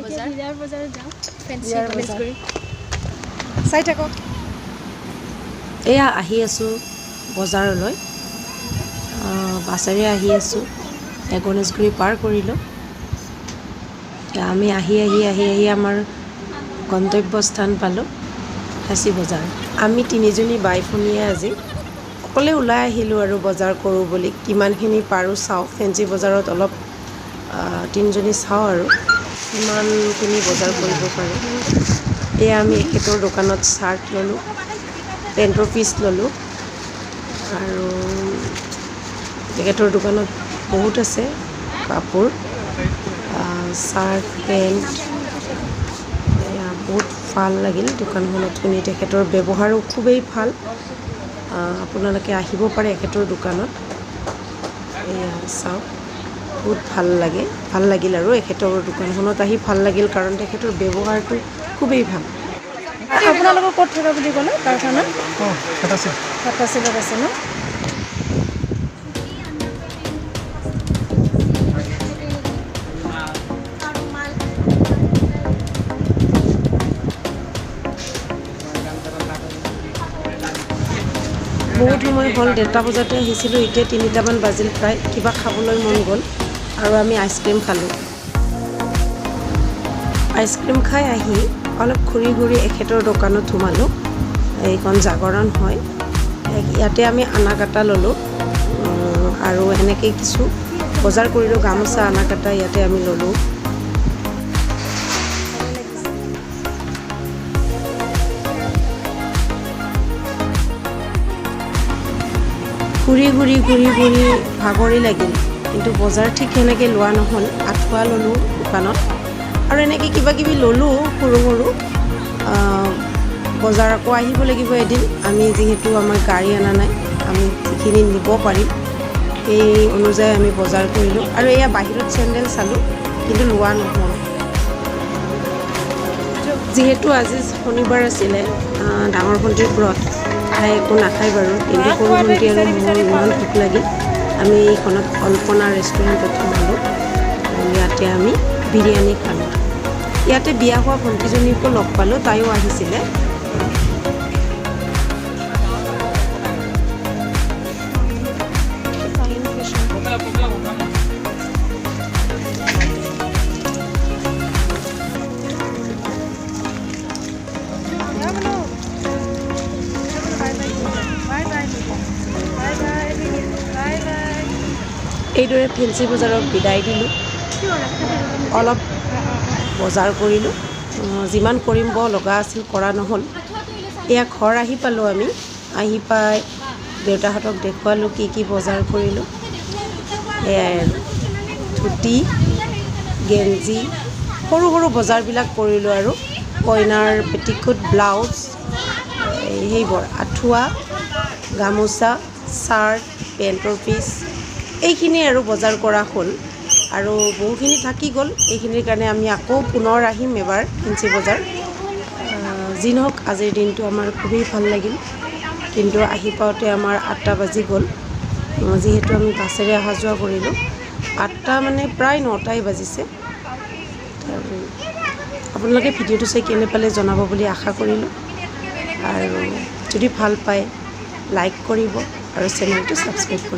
বজাৰ যাওঁ ফেঞ্চি গণেশগুৰি চাই থাকক এয়া আহি আছোঁ বজাৰলৈ বাছেৰে আহি আছোঁ গণেশগুৰি পাৰ কৰিলোঁ আমি আহি আমাৰ গন্তব্যস্থান পালোঁ ফাঁচী বজাৰ আমি তিনিজনী বাই ভনীয়ে আজি অকলে ওলাই আহিলোঁ আৰু বজাৰ কৰোঁ বুলি কিমানখিনি পাৰোঁ চাওঁ ফেঞ্চি বজাৰত অলপ তিনিজনী চাওঁ আৰু কিমানখিনি বজাৰ কৰিব পাৰোঁ এয়া আমি এখেতৰ দোকানত চাৰ্ট ল'লোঁ পেণ্টৰ পিচ ল'লোঁ আৰু এখেতৰ দোকানত বহুত আছে কাপোৰ চাৰ্ট পেণ্ট এয়া বহুত ভাল লাগিল দোকানখনত শুনি তেখেতৰ ব্যৱহাৰো খুবেই ভাল আপোনালোকে আহিব পাৰে এখেতৰ দোকানত এয়া চাওক বহুত ভাল লাগিল আৰু এখেতৰ দোকানখনত আহি ভাল লাগিল কাৰণ তেখেতৰ ব্যৱহাৰটো খুবেই ভাল আপোনালোকৰ ক'ত থকা বুলি ক'লে কাৰখানা ফাটাচিলত আছে ন বহুত সময় হ'ল 1:30 বজাতে আহিছিলোঁ এতিয়া 3টামান বাজিল প্ৰায় কিবা খাবলৈ মন গ'ল আৰু আমি আইচক্ৰীম খালোঁ আইচক্ৰীম খাই আহি অলপ ঘূৰি এখেতৰ দোকানত সোমালোঁ এইখন জাগৰণ হয় ইয়াতে আমি আনাকাটা ল'লোঁ আৰু এনেকৈ কিছু বজাৰ কৰিলোঁ গামোচা আনাকাটা ইয়াতে আমি ল'লোঁ ঘূৰি ভাগৰি লাগিল কিন্তু বজাৰ ঠিক সেনেকৈ লোৱা নহ'ল আঁঠুৱা ল'লোঁ দোকানত আৰু এনেকৈ কিবাকিবি ল'লোঁ সৰু বজাৰ আকৌ আহিব লাগিব এদিন আমি যিহেতু আমাৰ গাড়ী অনা নাই আমি যিখিনি নিব পাৰিম সেই অনুযায়ী আমি বজাৰ কৰিলোঁ আৰু এয়া বাহিৰত চেণ্ডেল চালোঁ কিন্তু লোৱা নহ'ল যিহেতু আজি শনিবাৰ আছিলে ডাঙৰ ভণ্টিৰ ব্ৰত তাই একো নাখায় বাৰু কিন্তু সৰু ভণ্টি আৰু মোৰ ইমান ভোক লাগিল আমি এইখনত কল্পনা ৰেষ্টুৰেণ্টত সোমালোঁ ইয়াতে আমি বিৰিয়ানী খালোঁ ইয়াতে বিয়া হোৱা ভণ্টিজনীকো লগ পালোঁ তাইও আহিছিলে এইদৰে ফেঞ্চি বজাৰত বিদায় দিলোঁ অলপ বজাৰ কৰিলোঁ যিমান কৰিব লগা আছিল কৰা নহ'ল এয়া ঘৰ আহি পালোঁ আমি আহি পাই দেউতাহঁতক দেখুৱালোঁ কি বজাৰ কৰিলোঁ এয়াই আৰু ধুতি গেঞ্জি সৰু বজাৰবিলাক কৰিলোঁ আৰু কইনাৰ পেটিকোট ব্লাউজ সেইবোৰ আঁঠুৱা গামোচা চাৰ্ট পেণ্টৰ পিচ এইখিনি আৰু বজাৰ কৰা হ'ল আৰু বহুখিনি থাকি গ'ল এইখিনিৰ কাৰণে আমি আকৌ পুনৰ আহিম এবাৰ ফেঞ্চি বজাৰ যি নহওক আজিৰ দিনটো আমাৰ খুবেই ভাল লাগিল কিন্তু আহি পাওঁতে আমাৰ 8টা বাজি গ'ল যিহেতু আমি বাছেৰে অহা যোৱা কৰিলোঁ 8টা মানে প্ৰায় 9টাই বাজিছে আৰু আপোনালোকে ভিডিঅ'টো চাই কেনে পালে জনাব বুলি আশা কৰিলোঁ আৰু যদি ভাল পায় লাইক কৰিব আৰু চেনেলটো ছাবস্ক্ৰাইব কৰিব